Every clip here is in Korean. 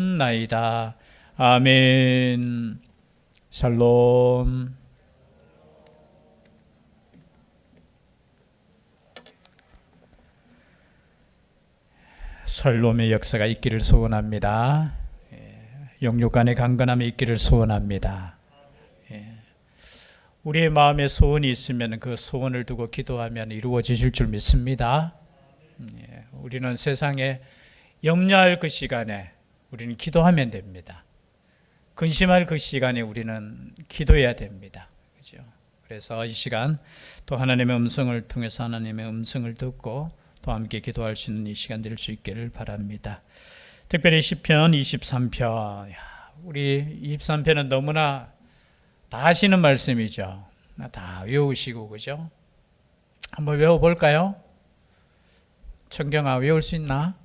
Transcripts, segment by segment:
나이다. 아멘. 샬롬. 샬롬의 역사가 있기를 소원합니다. 영육 간의 강건함이 있기를 소원합니다. 우리의 마음에 소원이 있으면 그 소원을 두고 기도하면 이루어지실 줄 믿습니다. 우리는 세상에 염려할 그 시간에 우리는 기도하면 됩니다. 근심할 그 시간에 우리는 기도해야 됩니다. 그죠? 그래서 이 시간 또 하나님의 음성을 통해서 하나님의 음성을 듣고 또 함께 기도할 수 있는 이 시간 될 수 있기를 바랍니다. 특별히 시편 23편. 우리 23편은 너무나 다 아시는 말씀이죠. 다 외우시고, 그죠? 한번 외워볼까요? 청경아, 외울 수 있나?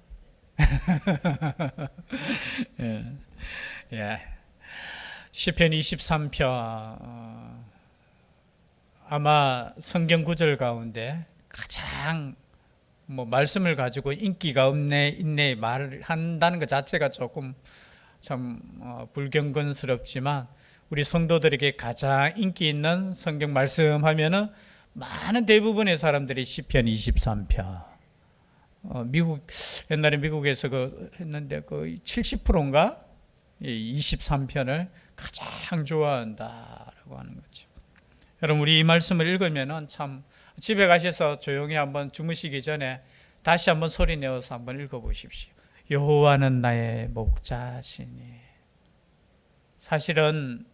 예. 시편 23편 아마 성경 구절 가운데 가장 말씀을 가지고 인기가 있네 말을 한다는 것 자체가 조금 참 불경건스럽지만 우리 성도들에게 가장 인기 있는 성경 말씀 하면은 많은 대부분의 사람들이 시편 23편. 미국 옛날에 미국에서 했는데 70%인가 23편을 가장 좋아한다라고 하는 거죠. 여러분 우리 이 말씀을 읽으면은 참 집에 가셔서 조용히 한번 주무시기 전에 다시 한번 소리 내어서 한번 읽어보십시오. 여호와는 나의 목자시니. 사실은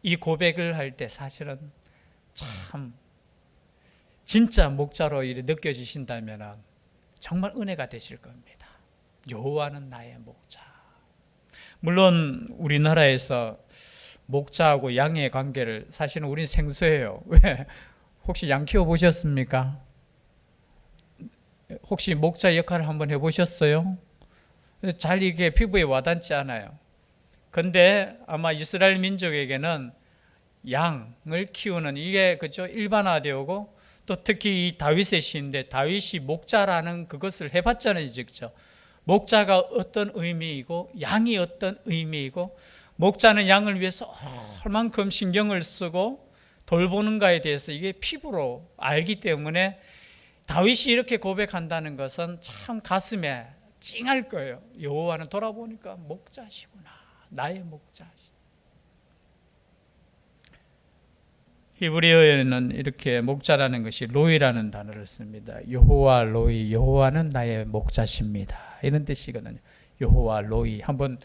이 고백을 할 때 사실은 참 진짜 목자로 이렇게 느껴지신다면 정말 은혜가 되실 겁니다. 여호와는 나의 목자. 물론 우리나라에서 목자하고 양의 관계를 사실은 우린 생소해요. 왜? 혹시 양 키워보셨습니까? 혹시 목자 역할을 한번 해보셨어요? 잘 이게 피부에 와닿지 않아요. 근데 아마 이스라엘 민족에게는 양을 키우는 이게 그죠? 일반화되고 또 특히 이 다윗의 시인데 다윗이 목자라는 그것을 해봤잖아요. 직접. 목자가 어떤 의미이고 양이 어떤 의미이고 목자는 양을 위해서 얼만큼 신경을 쓰고 돌보는가에 대해서 이게 피부로 알기 때문에 다윗이 이렇게 고백한다는 것은 참 가슴에 찡할 거예요. 여호와는 돌아보니까 목자시구나. 나의 목자시. 히브리어에는 이렇게 목자라는 것이 로이라는 단어를 씁니다. 여호와 로이, 여호와는 나의 목자십니다. 이런 뜻이거든요. 여호와 로이. 한번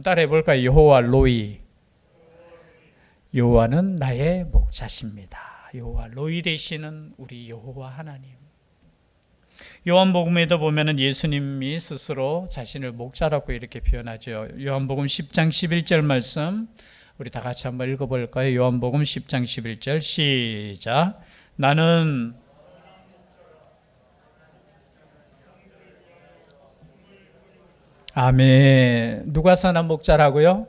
따라해 볼까요? 여호와 로이. 여호와는 나의 목자십니다. 여호와 로이 되시는 우리 여호와 하나님. 요한복음에도 보면은 예수님이 스스로 자신을 목자라고 이렇게 표현하죠. 요한복음 10장 11절 말씀 우리 다 같이 한번 읽어볼까요? 요한복음 10장 11절 시작. 나는 아멘. 누가 선한 목자라고요?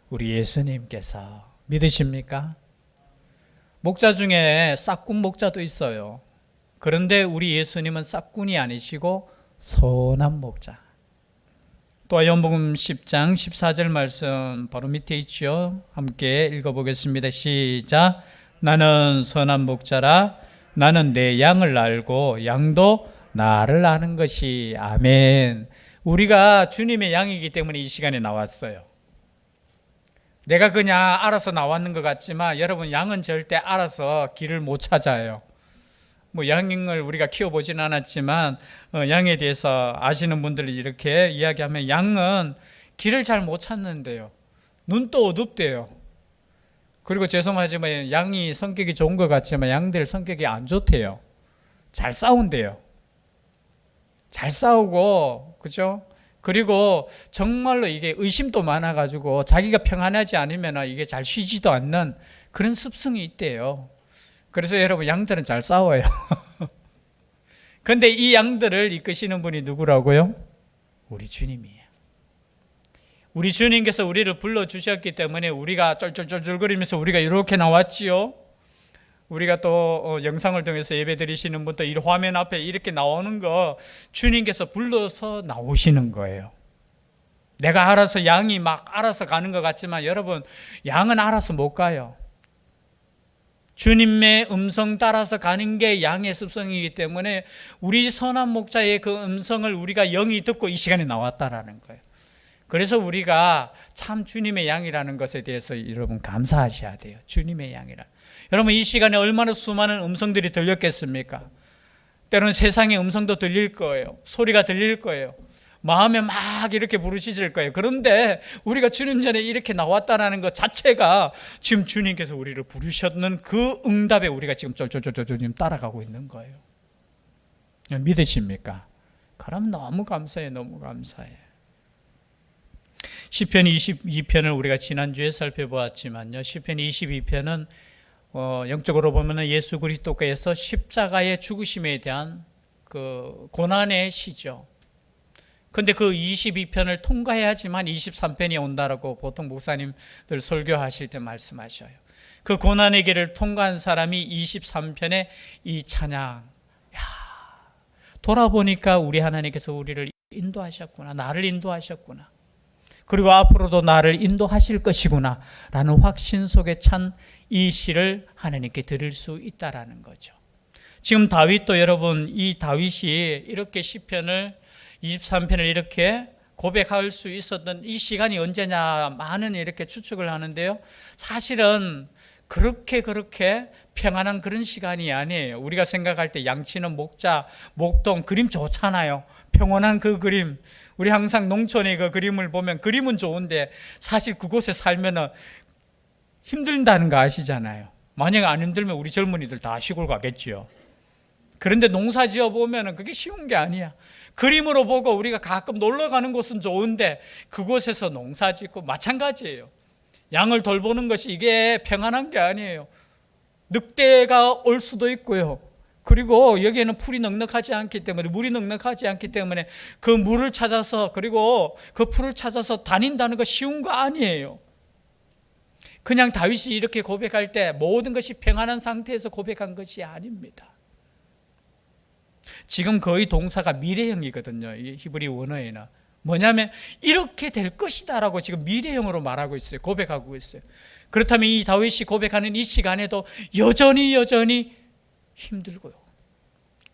우리 예수님께서. 믿으십니까? 목자 중에 싹군 목자도 있어요. 그런데 우리 예수님은 싹군이 아니시고 선한 목자. 또 요한복음 10장 14절 말씀 바로 밑에 있죠. 함께 읽어보겠습니다. 시작. 나는 선한 목자라. 나는 내 양을 알고 양도 나를 아는 것이. 아멘. 우리가 주님의 양이기 때문에 이 시간에 나왔어요. 내가 그냥 알아서 나왔는 것 같지만 여러분 양은 절대 알아서 길을 못 찾아요. 양을 우리가 키워보진 않았지만 양에 대해서 아시는 분들이 이렇게 이야기하면 양은 길을 잘 못 찾는데요. 눈도 어둡대요. 그리고 죄송하지만 양이 성격이 좋은 것 같지만 양들 성격이 안 좋대요. 잘 싸운대요. 잘 싸우고 그죠? 그리고 정말로 이게 의심도 많아가지고 자기가 평안하지 않으면 이게 잘 쉬지도 않는 그런 습성이 있대요. 그래서 여러분 양들은 잘 싸워요. 그런데 이 양들을 이끄시는 분이 누구라고요? 우리 주님이에요. 우리 주님께서 우리를 불러주셨기 때문에 우리가 쫄쫄쫄쫄거리면서 우리가 이렇게 나왔지요. 우리가 또 영상을 통해서 예배 드리시는 분도 이 화면 앞에 이렇게 나오는 거 주님께서 불러서 나오시는 거예요. 내가 알아서 양이 막 알아서 가는 것 같지만 여러분, 양은 알아서 못 가요. 주님의 음성 따라서 가는 게 양의 습성이기 때문에 우리 선한 목자의 그 음성을 우리가 영이 듣고 이 시간에 나왔다라는 거예요. 그래서 우리가 참 주님의 양이라는 것에 대해서 여러분 감사하셔야 돼요. 주님의 양이라. 여러분, 이 시간에 얼마나 수많은 음성들이 들렸겠습니까? 때로는 세상의 음성도 들릴 거예요. 소리가 들릴 거예요. 마음에 막 이렇게 부르짖을 거예요. 그런데 우리가 주님 전에 이렇게 나왔다는 것 자체가 지금 주님께서 우리를 부르셨는 그 응답에 우리가 지금 쫄쫄쫄쫄 따라가고 있는 거예요. 믿으십니까? 그럼 너무 감사해요. 너무 감사해요. 시편 22편을 우리가 지난주에 살펴보았지만요. 시편 22편은 영적으로 보면 예수 그리스도께서 십자가의 죽으심에 대한 그 고난의 시죠. 근데 그 22편을 통과해야지만 23편이 온다라고 보통 목사님들 설교하실 때 말씀하셔요. 그 고난의 길을 통과한 사람이 23편의 이 찬양. 돌아보니까 우리 하나님께서 우리를 인도하셨구나. 나를 인도하셨구나. 그리고 앞으로도 나를 인도하실 것이구나 라는 확신 속에 찬 이 시를 하나님께 드릴 수 있다라는 거죠. 지금 다윗도 여러분, 이 다윗이 이렇게 시편을 23편을 이렇게 고백할 수 있었던 이 시간이 언제냐 많은 이렇게 추측을 하는데요. 사실은 그렇게 평안한 그런 시간이 아니에요. 우리가 생각할 때 양치는 목자, 목동 그림 좋잖아요. 평온한 그 그림. 우리 항상 농촌의 그 그림을 보면 그림은 좋은데 사실 그곳에 살면은 힘든다는 거 아시잖아요. 만약 안 힘들면 우리 젊은이들 다 시골 가겠지요. 그런데 농사 지어 보면은 그게 쉬운 게 아니야. 그림으로 보고 우리가 가끔 놀러 가는 곳은 좋은데 그곳에서 농사 짓고 마찬가지예요. 양을 돌보는 것이 이게 평안한 게 아니에요. 늑대가 올 수도 있고요. 그리고 여기에는 풀이 넉넉하지 않기 때문에, 물이 넉넉하지 않기 때문에 그 물을 찾아서, 그리고 그 풀을 찾아서 다닌다는 거 쉬운 거 아니에요. 그냥 다윗이 이렇게 고백할 때 모든 것이 평안한 상태에서 고백한 것이 아닙니다. 지금 거의 동사가 미래형이거든요. 이 히브리 원어에는. 뭐냐면 이렇게 될 것이다라고 지금 미래형으로 말하고 있어요. 고백하고 있어요. 그렇다면 이 다윗이 고백하는 이 시간에도 여전히 힘들고요.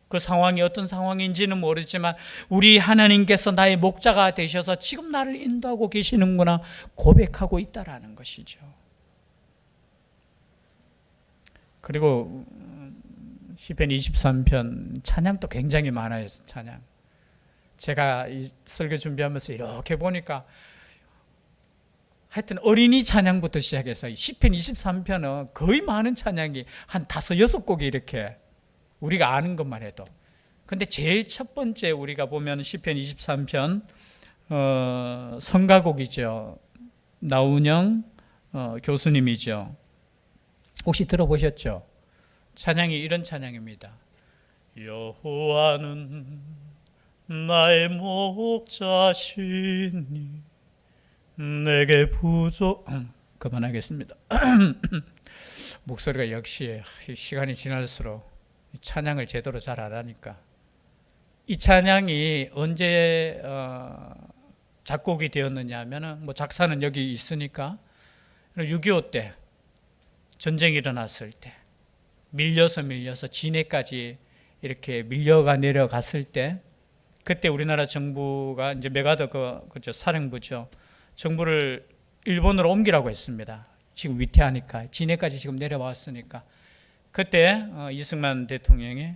그 상황이 어떤 상황인지는 모르지만 우리 하나님께서 나의 목자가 되셔서 지금 나를 인도하고 계시는구나 고백하고 있다라는 것이죠. 그리고 시편 23편 찬양도 굉장히 많아요. 찬양. 제가 이 설교 준비하면서 이렇게 보니까 하여튼 어린이 찬양부터 시작해서 시편 23편은 거의 많은 찬양이 한 5-6곡이 이렇게 우리가 아는 것만 해도. 근데 제일 첫 번째 우리가 보면 시편 23편 성가곡이죠. 나운영 교수님이죠. 혹시 들어보셨죠? 찬양이 이런 찬양입니다. 여호와는 나의 목자시니 내게 그만하겠습니다. 목소리가 역시 시간이 지날수록 찬양을 제대로 잘 안 하니까. 이 찬양이 언제 작곡이 되었느냐 하면은 뭐 작사는 여기 있으니까 6.25 때 전쟁이 일어났을 때 밀려서 진해까지 이렇게 밀려가 내려갔을 때 그때 우리나라 정부가 이제 메가더 그죠 사령부죠. 정부를 일본으로 옮기라고 했습니다. 지금 위태하니까 진해까지 지금 내려왔으니까 그때 이승만 대통령이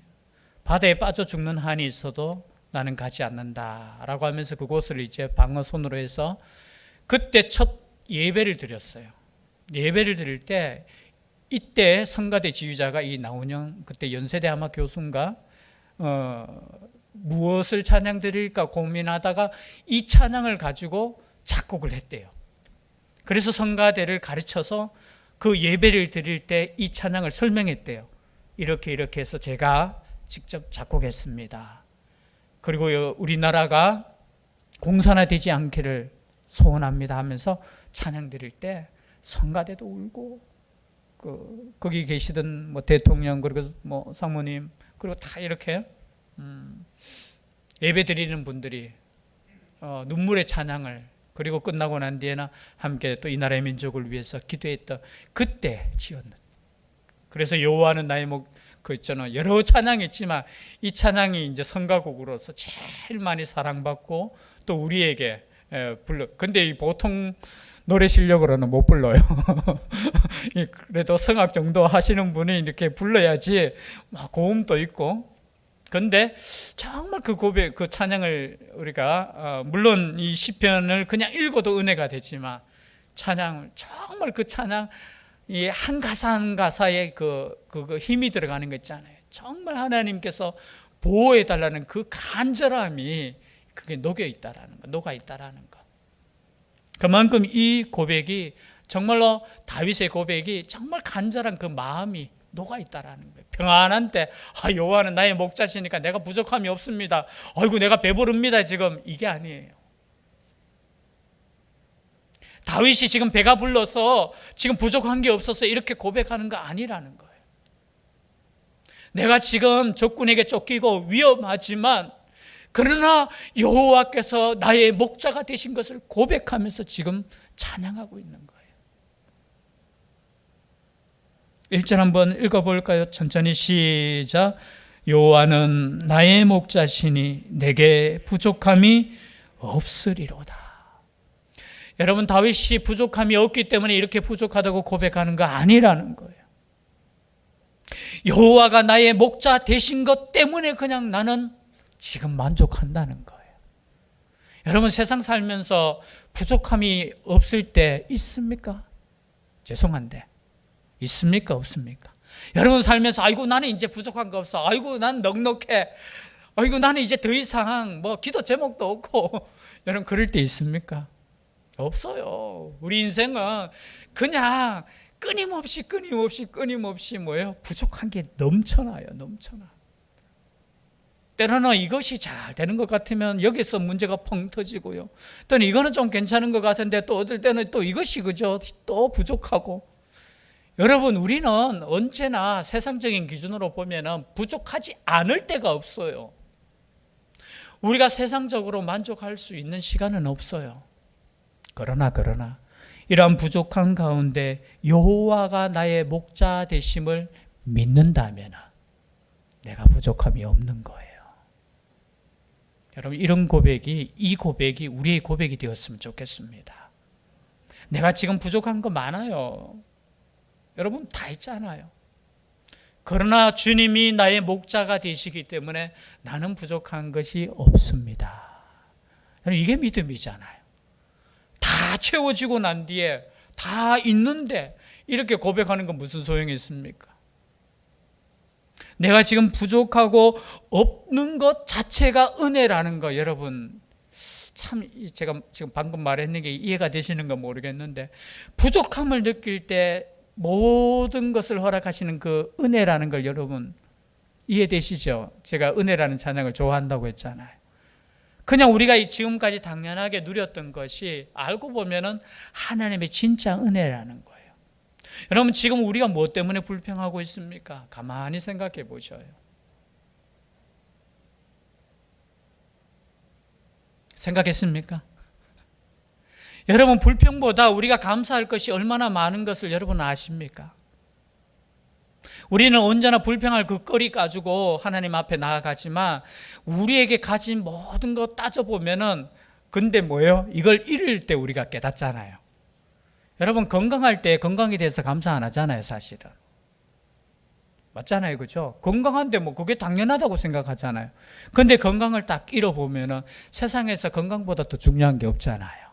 바다에 빠져 죽는 한이 있어도 나는 가지 않는다라고 하면서 그곳을 이제 방어선으로 해서 그때 첫 예배를 드렸어요. 예배를 드릴 때 이때 성가대 지휘자가 이 나운영 그때 연세대 아마 교수인가 무엇을 찬양 드릴까 고민하다가 이 찬양을 가지고 작곡을 했대요. 그래서 성가대를 가르쳐서 그 예배를 드릴 때 이 찬양을 설명했대요. 이렇게 해서 제가 직접 작곡했습니다. 그리고 우리나라가 공산화되지 않기를 소원합니다 하면서 찬양 드릴 때 성가대도 울고 거기 계시던 뭐 대통령 그리고 뭐 사모님 그리고 다 이렇게 예배 드리는 분들이 눈물의 찬양을 그리고 끝나고 난 뒤에는 함께 또 이 나라의 민족을 위해서 기도했던 그때 지었는. 그래서 여호와는 나의 그 있잖아, 여러 찬양이 있지만 이 찬양이 이제 성가곡으로서 제일 많이 사랑받고 또 우리에게 불러. 근데 이 보통 노래 실력으로는 못 불러요. 그래도 성악 정도 하시는 분이 이렇게 불러야지 고음도 있고. 근데 정말 그 고백, 그 찬양을 우리가 물론 이 시편을 그냥 읽어도 은혜가 되지만 찬양을 정말 그 찬양 이 한 가사 한 가사에 그 힘이 들어가는 거 있잖아요. 정말 하나님께서 보호해 달라는 그 간절함이 그게 녹아 있다라는 거. 그만큼 이 고백이 정말로 다윗의 고백이 정말 간절한 그 마음이 녹아 있다라는 거예요. 평안한 때 여호와는 나의 목자시니까 내가 부족함이 없습니다. 아이고 내가 배부릅니다 지금, 이게 아니에요. 다윗이 지금 배가 불러서 지금 부족한 게 없어서 이렇게 고백하는 거 아니라는 거예요. 내가 지금 적군에게 쫓기고 위험하지만 그러나 여호와께서 나의 목자가 되신 것을 고백하면서 지금 찬양하고 있는 거예요. 1절 한번 읽어볼까요? 천천히 시작. 여호와는 나의 목자시니 내게 부족함이 없으리로다. 여러분, 다윗이 부족함이 없기 때문에 이렇게 부족하다고 고백하는 거 아니라는 거예요. 여호와가 나의 목자 되신 것 때문에 그냥 나는 지금 만족한다는 거예요. 여러분, 세상 살면서 부족함이 없을 때 있습니까? 죄송한데 있습니까? 없습니까? 여러분 살면서 아이고 나는 이제 부족한 거 없어, 아이고 난 넉넉해, 아이고 나는 이제 더 이상 기도 제목도 없고 여러분 그럴 때 있습니까? 없어요. 우리 인생은 그냥 끊임없이 뭐예요? 부족한 게 넘쳐나요. 때로는 이것이 잘 되는 것 같으면 여기서 문제가 펑 터지고요. 또는 이거는 좀 괜찮은 것 같은데 또 어떨 때는 또 이것이 그죠? 또 부족하고. 여러분, 우리는 언제나 세상적인 기준으로 보면 부족하지 않을 때가 없어요. 우리가 세상적으로 만족할 수 있는 시간은 없어요. 그러나 이러한 부족한 가운데 여호와가 나의 목자 되심을 믿는다면 내가 부족함이 없는 거예요. 여러분, 이 고백이 우리의 고백이 되었으면 좋겠습니다. 내가 지금 부족한 거 많아요. 여러분 다 있잖아요. 그러나 주님이 나의 목자가 되시기 때문에 나는 부족한 것이 없습니다. 이게 믿음이잖아요. 다 채워지고 난 뒤에 다 있는데 이렇게 고백하는 건 무슨 소용이 있습니까? 내가 지금 부족하고 없는 것 자체가 은혜라는 거, 여러분 참 제가 지금 방금 말했는 게 이해가 되시는가 모르겠는데, 부족함을 느낄 때 모든 것을 허락하시는 그 은혜라는 걸 여러분 이해되시죠? 제가 은혜라는 찬양을 좋아한다고 했잖아요. 그냥 우리가 지금까지 당연하게 누렸던 것이 알고 보면은 하나님의 진짜 은혜라는 거예요. 여러분, 지금 우리가 무엇 때문에 불평하고 있습니까? 가만히 생각해 보셔요. 생각했습니까? 여러분, 불평보다 우리가 감사할 것이 얼마나 많은 것을 여러분 아십니까? 우리는 언제나 불평할 그 거리 가지고 하나님 앞에 나아가지만 우리에게 가진 모든 것 따져보면은 근데 뭐예요? 이걸 잃을 때 우리가 깨닫잖아요. 여러분, 건강할 때 건강에 대해서 감사 안 하잖아요, 사실은. 맞잖아요, 그죠? 건강한데 그게 당연하다고 생각하잖아요. 근데 건강을 딱 잃어보면은 세상에서 건강보다 더 중요한 게 없잖아요.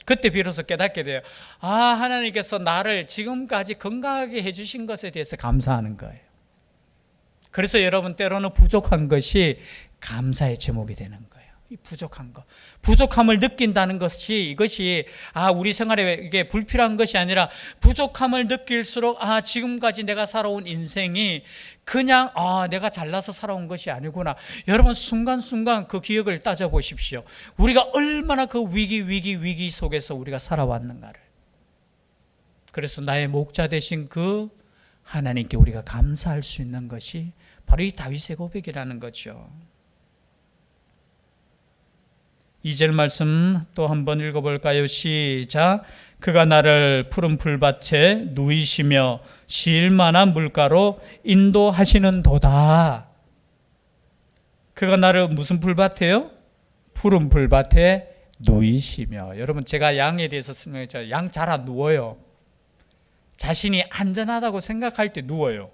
그때 비로소 깨닫게 돼요. 하나님께서 나를 지금까지 건강하게 해주신 것에 대해서 감사하는 거예요. 그래서 여러분, 때로는 부족한 것이 감사의 제목이 되는 거예요. 이 부족한 거, 부족함을 느낀다는 것이 이것이 우리 생활에 이게 불필요한 것이 아니라 부족함을 느낄수록 지금까지 내가 살아온 인생이 그냥 내가 잘나서 살아온 것이 아니구나. 여러분, 순간순간 그 기억을 따져보십시오. 우리가 얼마나 그 위기 속에서 우리가 살아왔는가를. 그래서 나의 목자 되신 그 하나님께 우리가 감사할 수 있는 것이 바로 이 다윗의 고백이라는 거죠. 2절 말씀 또 한번 읽어볼까요? 시작. 그가 나를 푸른 풀밭에 누이시며 쉴 만한 물가로 인도하시는 도다. 그가 나를 무슨 풀밭에요? 푸른 풀밭에 누이시며. 여러분, 제가 양에 대해서 설명했죠. 양 잘 안 누워요. 자신이 안전하다고 생각할 때 누워요.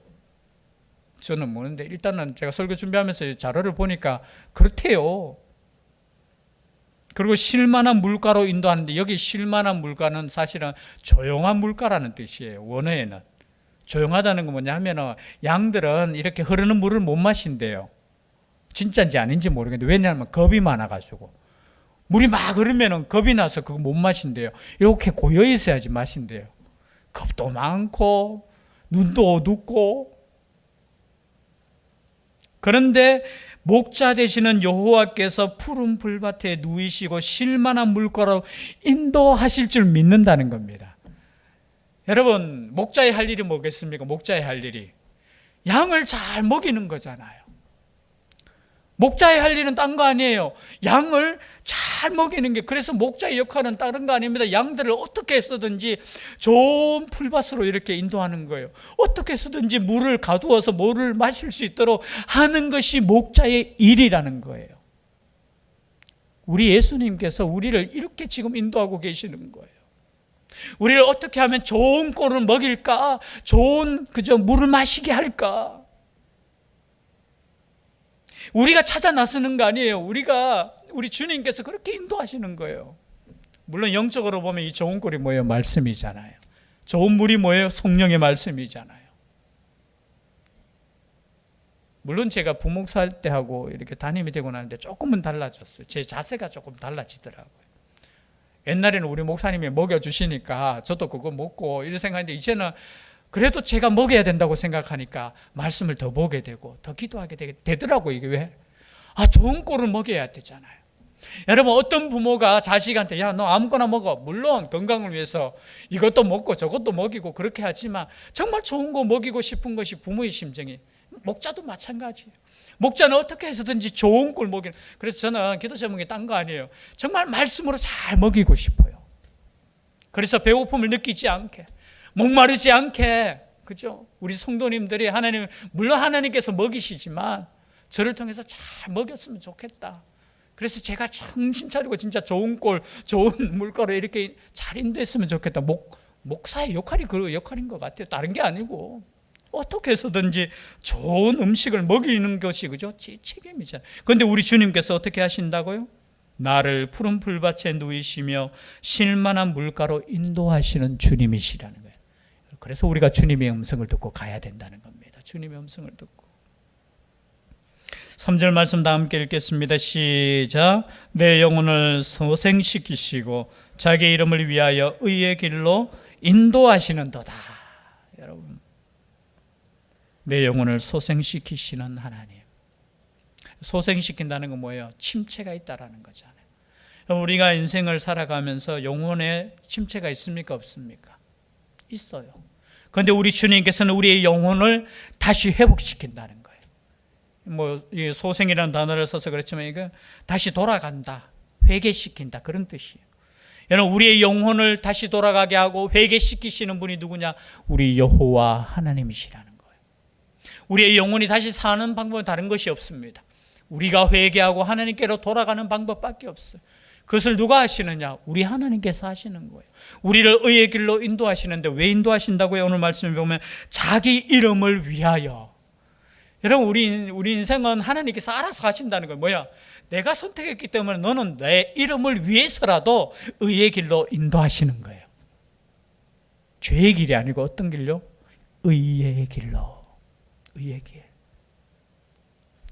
저는 모르는데 일단은 제가 설교 준비하면서 자료를 보니까 그렇대요. 그리고 쉴만한 물가로 인도하는데, 여기 쉴만한 물가는 사실은 조용한 물가라는 뜻이에요. 원어에는 조용하다는 건 뭐냐 하면은 양들은 이렇게 흐르는 물을 못 마신대요. 진짜인지 아닌지 모르겠는데, 왜냐하면 겁이 많아가지고 물이 막 흐르면은 겁이 나서 그거 못 마신대요. 이렇게 고여 있어야지 마신대요. 겁도 많고 눈도 어둡고. 그런데 목자 되시는 여호와께서 푸른 풀밭에 누이시고 쉴만한 물가로 인도하실 줄 믿는다는 겁니다. 여러분, 목자의 할 일이 뭐겠습니까? 목자의 할 일이 양을 잘 먹이는 거잖아요. 목자의 할 일은 딴 거 아니에요. 양을 잘 먹이는 게. 그래서 목자의 역할은 다른 거 아닙니다. 양들을 어떻게 해서든지 좋은 풀밭으로 이렇게 인도하는 거예요. 어떻게 해서든지 물을 가두어서 물을 마실 수 있도록 하는 것이 목자의 일이라는 거예요. 우리 예수님께서 우리를 이렇게 지금 인도하고 계시는 거예요. 우리를 어떻게 하면 좋은 꼴을 먹일까? 좋은 물을 마시게 할까? 우리가 찾아 나서는 거 아니에요. 우리 주님께서 그렇게 인도하시는 거예요. 물론 영적으로 보면 이 좋은 꼴이 뭐예요? 말씀이잖아요. 좋은 물이 뭐예요? 성령의 말씀이잖아요. 물론 제가 부목사 할 때하고 이렇게 담임이 되고 나는데 조금은 달라졌어요. 제 자세가 조금 달라지더라고요. 옛날에는 우리 목사님이 먹여주시니까 저도 그거 먹고 이런 생각했는데, 이제는 그래도 제가 먹여야 된다고 생각하니까 말씀을 더 보게 되고 더 기도하게 되더라고요. 이게 왜? 좋은 꼴을 먹여야 되잖아요. 여러분, 어떤 부모가 자식한테 야, 너 아무거나 먹어. 물론 건강을 위해서 이것도 먹고 저것도 먹이고 그렇게 하지만 정말 좋은 거 먹이고 싶은 것이 부모의 심정이. 목자도 마찬가지예요. 목자는 어떻게 해서든지 좋은 꼴 먹이는. 그래서 저는 기도 제목이 딴 거 아니에요. 정말 말씀으로 잘 먹이고 싶어요. 그래서 배고픔을 느끼지 않게, 목마르지 않게, 그죠? 우리 성도님들이 물론 하나님께서 먹이시지만 저를 통해서 잘 먹였으면 좋겠다. 그래서 제가 정신 차리고 진짜 좋은 꼴, 좋은 물가로 이렇게 잘 인도했으면 좋겠다. 목사의 역할이 그 역할인 것 같아요. 다른 게 아니고. 어떻게 해서든지 좋은 음식을 먹이는 것이, 그죠? 제 책임이잖아요. 그런데 우리 주님께서 어떻게 하신다고요? 나를 푸른 풀밭에 누이시며 쉴만한 물가로 인도하시는 주님이시라는 거예요. 그래서 우리가 주님의 음성을 듣고 가야 된다는 겁니다. 주님의 음성을 듣고. 3절 말씀 다 함께 읽겠습니다. 시작. 내 영혼을 소생시키시고 자기 이름을 위하여 의의 길로 인도하시는도다. 여러분, 내 영혼을 소생시키시는 하나님. 소생시킨다는 건 뭐예요? 침체가 있다라는 거잖아요. 우리가 인생을 살아가면서 영혼에 침체가 있습니까? 없습니까? 있어요. 그런데 우리 주님께서는 우리의 영혼을 다시 회복시킨다는 거예요. 소생이라는 단어를 써서 그렇지만 이거 다시 돌아간다, 회개시킨다, 그런 뜻이에요. 여러분, 우리의 영혼을 다시 돌아가게 하고 회개시키시는 분이 누구냐? 우리 여호와 하나님이시라는 거예요. 우리의 영혼이 다시 사는 방법은 다른 것이 없습니다. 우리가 회개하고 하나님께로 돌아가는 방법밖에 없어요. 그것을 누가 하시느냐? 우리 하나님께서 하시는 거예요. 우리를 의의 길로 인도하시는데 왜 인도하신다고요? 오늘 말씀을 보면 자기 이름을 위하여. 여러분, 우리 인생은 하나님께서 알아서 하신다는 거예요. 뭐야? 내가 선택했기 때문에 너는 내 이름을 위해서라도 의의 길로 인도하시는 거예요. 죄의 길이 아니고 어떤 길로? 의의 길로. 의의 길.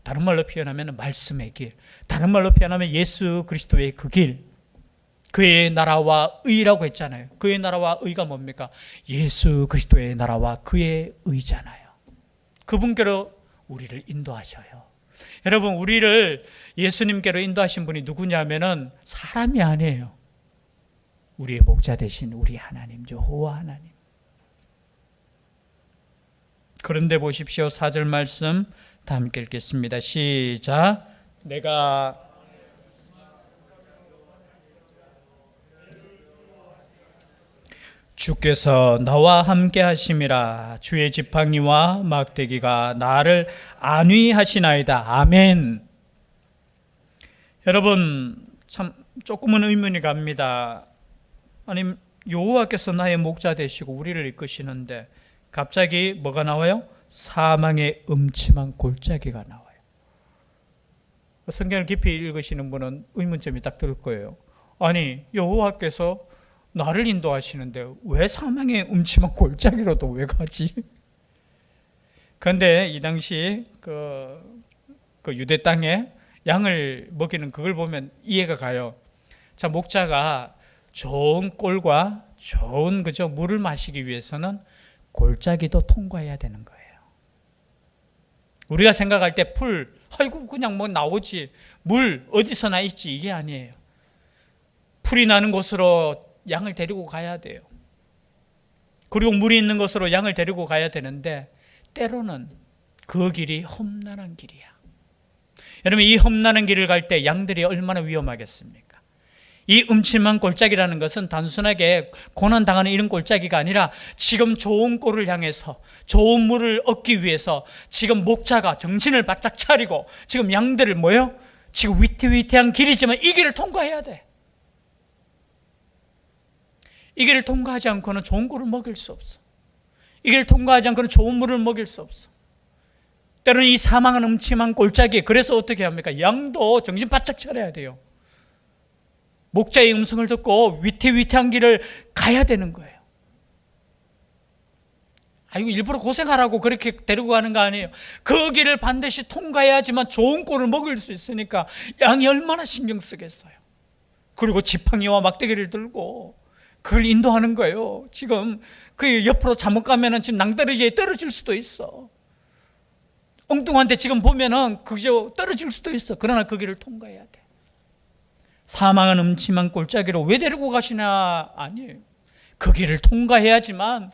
다른 말로 표현하면 말씀의 길, 다른 말로 표현하면 예수 그리스도의 그 길, 그의 나라와 의라고 했잖아요. 그의 나라와 의가 뭡니까? 예수 그리스도의 나라와 그의 의잖아요. 그분께로 우리를 인도하셔요. 여러분, 우리를 예수님께로 인도하신 분이 누구냐면은 사람이 아니에요. 우리의 목자 되신 우리 하나님, 여호와 하나님. 그런데 보십시오. 4절 말씀 다 함께 읽겠습니다. 시작. 내가 주께서 나와 함께 하심이라. 주의 지팡이와 막대기가 나를 안위하시나이다. 아멘. 여러분, 참 조금은 의문이 갑니다. 아니, 여호와께서 나의 목자 되시고 우리를 이끄시는데 갑자기 뭐가 나와요? 사망의 음침한 골짜기가 나와요. 성경을 깊이 읽으시는 분은 의문점이 딱 들 거예요. 아니, 여호와께서 나를 인도하시는데 왜 사망의 음침한 골짜기로도 왜 가지? 그런데 이 당시 그 유대 땅에 양을 먹이는 그걸 보면 이해가 가요. 자, 목자가 좋은 꼴과 좋은 물을 마시기 위해서는 골짜기도 통과해야 되는 거예요. 우리가 생각할 때 풀, 아이고 그냥 뭐 나오지, 물 어디서나 있지, 이게 아니에요. 풀이 나는 곳으로 양을 데리고 가야 돼요. 그리고 물이 있는 곳으로 양을 데리고 가야 되는데 때로는 그 길이 험난한 길이야. 여러분, 이 험난한 길을 갈 때 양들이 얼마나 위험하겠습니까? 이 음침한 골짜기라는 것은 단순하게 고난당하는 이런 골짜기가 아니라 지금 좋은 꼴을 향해서 좋은 물을 얻기 위해서 지금 목자가 정신을 바짝 차리고 지금 양들을 지금 위태위태한 길이지만 이 길을 통과해야 돼. 이 길을 통과하지 않고는 좋은 꼴을 먹일 수 없어. 이 길을 통과하지 않고는 좋은 물을 먹일 수 없어. 때로는 이 사망한 음침한 골짜기, 그래서 어떻게 합니까? 양도 정신 바짝 차려야 돼요. 목자의 음성을 듣고 위태위태한 길을 가야 되는 거예요. 이거 일부러 고생하라고 그렇게 데리고 가는 거 아니에요. 그 길을 반드시 통과해야지만 좋은 꼴을 먹을 수 있으니까 양이 얼마나 신경 쓰겠어요. 그리고 지팡이와 막대기를 들고 그걸 인도하는 거예요. 지금 그 옆으로 잘못 가면은 지금 낭떠러지에 떨어질 수도 있어. 엉뚱한데 지금 보면은 그저 떨어질 수도 있어. 그러나 그 길을 통과해야 돼. 사망한 음침한 골짜기로 왜 데리고 가시나? 아니에요. 그 길을 통과해야지만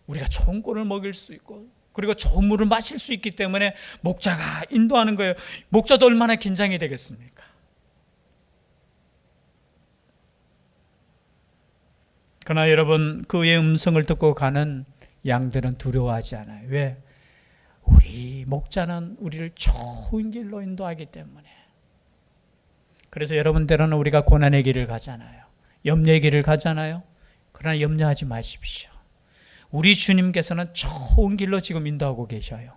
우리가 좋은 꼴을 먹일 수 있고 그리고 좋은 물을 마실 수 있기 때문에 목자가 인도하는 거예요. 목자도 얼마나 긴장이 되겠습니까? 그러나 여러분, 그의 음성을 듣고 가는 양들은 두려워하지 않아요. 왜? 우리 목자는 우리를 좋은 길로 인도하기 때문에. 그래서 여러분, 때로는 우리가 고난의 길을 가잖아요. 염려의 길을 가잖아요. 그러나 염려하지 마십시오. 우리 주님께서는 좋은 길로 지금 인도하고 계셔요.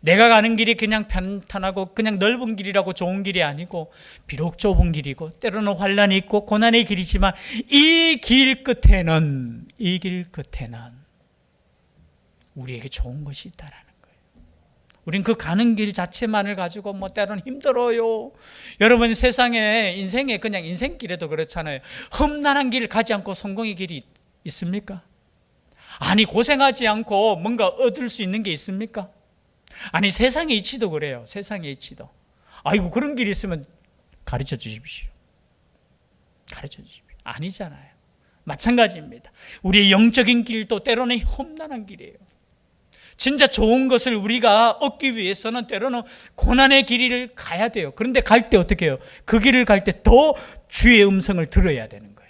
내가 가는 길이 그냥 편안하고 그냥 넓은 길이라고 좋은 길이 아니고 비록 좁은 길이고 때로는 환난이 있고 고난의 길이지만 이 길 끝에는 우리에게 좋은 것이 있다라는 거예요. 우린 그 가는 길 자체만을 가지고 때로는 힘들어요. 여러분, 세상에 인생에 그냥 인생길에도 그렇잖아요. 험난한 길을 가지 않고 성공의 길이 있습니까? 아니, 고생하지 않고 뭔가 얻을 수 있는 게 있습니까? 아니, 세상의 이치도 그래요. 세상의 이치도. 아이고, 그런 길이 있으면 가르쳐 주십시오. 가르쳐 주십시오. 아니잖아요. 마찬가지입니다. 우리의 영적인 길도 때로는 험난한 길이에요. 진짜 좋은 것을 우리가 얻기 위해서는 때로는 고난의 길을 가야 돼요. 그런데 갈 때 어떻게 해요? 그 길을 갈 때 더 주의 음성을 들어야 되는 거예요.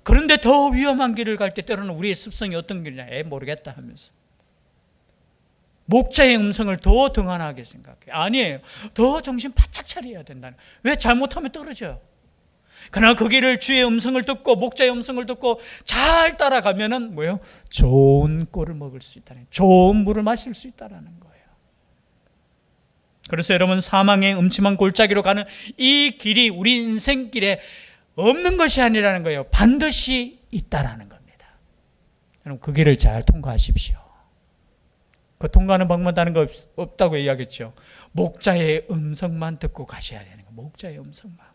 그런데 더 위험한 길을 갈 때 때로는 우리의 습성이 어떤 길이냐? 모르겠다 하면서 목자의 음성을 더 등한하게 생각해요. 아니에요. 더 정신 바짝 차려야 된다는. 왜? 잘못하면 떨어져요. 그러나 그 길을 주의 음성을 듣고 목자의 음성을 듣고 잘 따라가면은 좋은 꼴을 먹을 수 있다는, 좋은 물을 마실 수 있다는 거예요. 그래서 여러분, 사망의 음침한 골짜기로 가는 이 길이 우리 인생길에 없는 것이 아니라는 거예요. 반드시 있다라는 겁니다. 여러분, 그 길을 잘 통과하십시오. 그 통과하는 방법 다른 거 없다고 이야기했죠. 목자의 음성만 듣고 가셔야 되는 거예요. 목자의 음성만.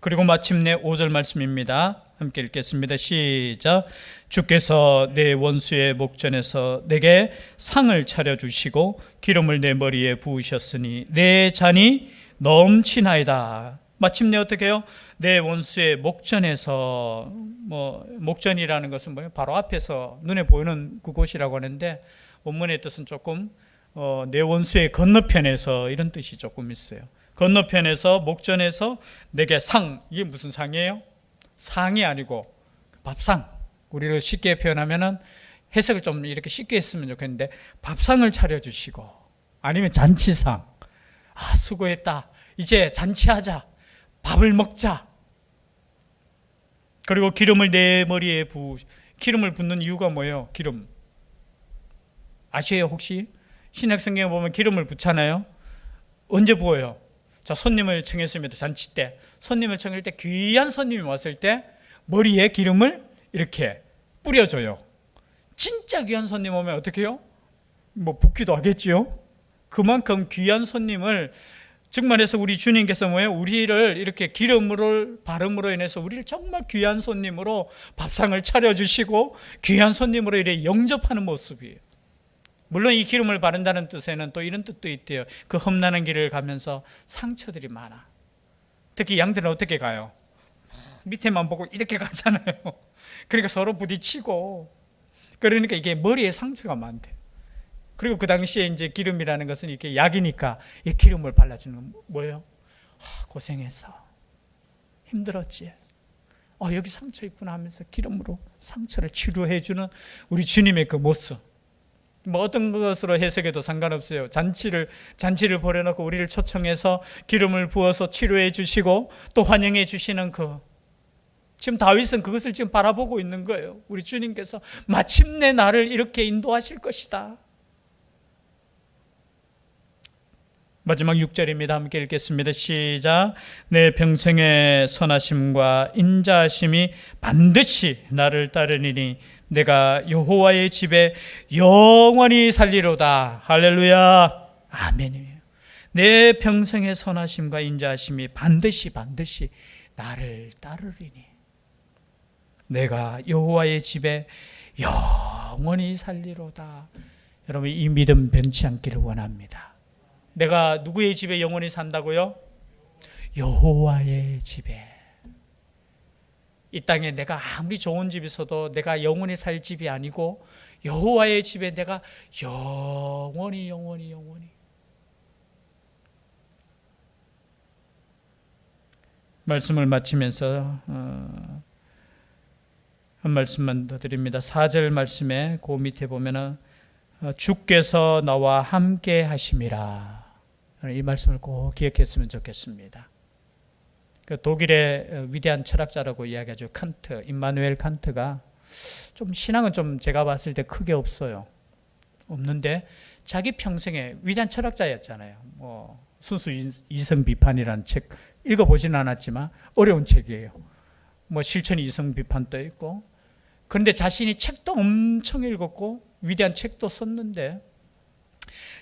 그리고 마침내 5절 말씀입니다. 함께 읽겠습니다. 시작. 주께서 내 원수의 목전에서 내게 상을 차려주시고 기름을 내 머리에 부으셨으니 내 잔이 넘치나이다. 마침내 어떻게 해요? 내 원수의 목전에서, 목전이라는 것은 바로 앞에서 눈에 보이는 그곳이라고 하는데 원문의 뜻은 조금 내 원수의 건너편에서 이런 뜻이 조금 있어요. 건너편에서 목전에서 내게 상, 이게 무슨 상이에요? 상이 아니고 밥상. 우리를 쉽게 표현하면은 해석을 좀 이렇게 쉽게 했으면 좋겠는데 밥상을 차려주시고 아니면 잔치상. 아, 수고했다. 이제 잔치하자. 밥을 먹자. 그리고 기름을 내 머리에 기름을 붓는 이유가 뭐예요? 기름. 아시에요 혹시? 신약성경에 보면 기름을 붓잖아요. 언제 부어요? 자, 손님을 청했습니다. 잔치 때. 손님을 청할 때 귀한 손님이 왔을 때 머리에 기름을 이렇게 뿌려줘요. 진짜 귀한 손님 오면 어떻게 해요? 뭐 붓기도 하겠지요. 그만큼 귀한 손님을 정말해서 우리 주님께서 뭐예요? 우리를 이렇게 기름으로 바름으로 인해서 우리를 정말 귀한 손님으로 밥상을 차려주시고 귀한 손님으로 이렇게 영접하는 모습이에요. 물론 이 기름을 바른다는 뜻에는 또 이런 뜻도 있대요. 그 험난한 길을 가면서 상처들이 많아. 특히 양들은 어떻게 가요? 밑에만 보고 이렇게 가잖아요. 그러니까 서로 부딪히고, 그러니까 이게 머리에 상처가 많대. 그리고 그 당시에 이제 기름이라는 것은 이렇게 약이니까 이 기름을 발라주는 건 뭐예요? 고생했어. 힘들었지. 여기 상처 있구나 하면서 기름으로 상처를 치료해주는 우리 주님의 그 모습. 뭐 어떤 것으로 해석해도 상관없어요. 잔치를 벌여놓고 우리를 초청해서 기름을 부어서 치료해 주시고 또 환영해 주시는 지금 다윗은 그것을 지금 바라보고 있는 거예요. 우리 주님께서 마침내 나를 이렇게 인도하실 것이다. 마지막 6절입니다. 함께 읽겠습니다. 시작. 내 평생의 선하심과 인자하심이 반드시 나를 따르니니 내가 여호와의 집에 영원히 살리로다. 할렐루야. 아멘이에요. 내 평생의 선하심과 인자하심이 반드시 나를 따르리니 내가 여호와의 집에 영원히 살리로다. 여러분, 이 믿음 변치 않기를 원합니다. 내가 누구의 집에 영원히 산다고요? 여호와의 집에. 이 땅에 내가 아무리 좋은 집이 있어도 내가 영원히 살 집이 아니고 여호와의 집에 내가 영원히. 말씀을 마치면서 한 말씀만 더 드립니다. 4절 말씀에 그 밑에 보면은 주께서 나와 함께 하심이라. 이 말씀을 꼭 기억했으면 좋겠습니다. 그 독일의 위대한 철학자라고 이야기하죠. 칸트, 임마누엘 칸트가 좀 신앙은 좀 제가 봤을 때 크게 없는데 자기 평생에 위대한 철학자였잖아요. 뭐 순수 이성 비판이라는 책 읽어보지는 않았지만 어려운 책이에요. 뭐 실천 이성 비판도 있고. 그런데 자신이 책도 엄청 읽었고 위대한 책도 썼는데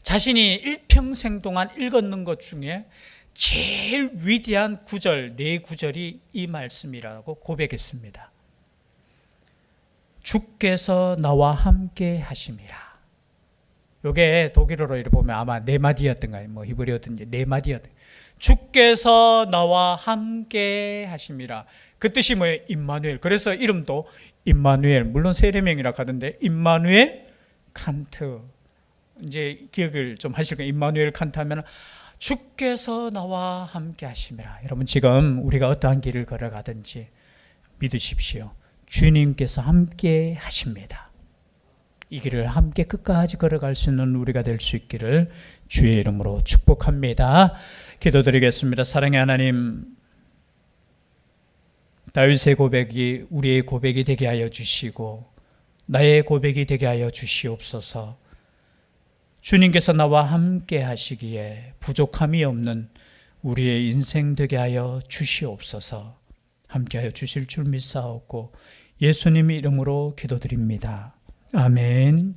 자신이 일평생 동안 읽었는 것 중에 제일 위대한 구절, 4구절이 이 말씀이라고 고백했습니다. 주께서 나와 함께 하심이라. 요게 독일어로 이렇게 보면 아마 4마디였던가요? 뭐 히브리어든지 4마디였던. 주께서 나와 함께 하심이라. 그 뜻이 뭐예요? 임마누엘. 그래서 이름도 임마누엘. 물론 세례명이라 하던데 임마누엘 칸트. 이제 기억을 좀 하실 거예요. 임마누엘 칸트 하면 주께서 나와 함께 하심이라. 여러분, 지금 우리가 어떠한 길을 걸어가든지 믿으십시오. 주님께서 함께 하십니다. 이 길을 함께 끝까지 걸어갈 수 있는 우리가 될 수 있기를 주의 이름으로 축복합니다. 기도드리겠습니다. 사랑의 하나님, 다윗의 고백이 우리의 고백이 되게 하여 주시고 나의 고백이 되게 하여 주시옵소서. 주님께서 나와 함께 하시기에 부족함이 없는 우리의 인생 되게 하여 주시옵소서. 함께 하여 주실 줄 믿사옵고 예수님 이름으로 기도드립니다. 아멘.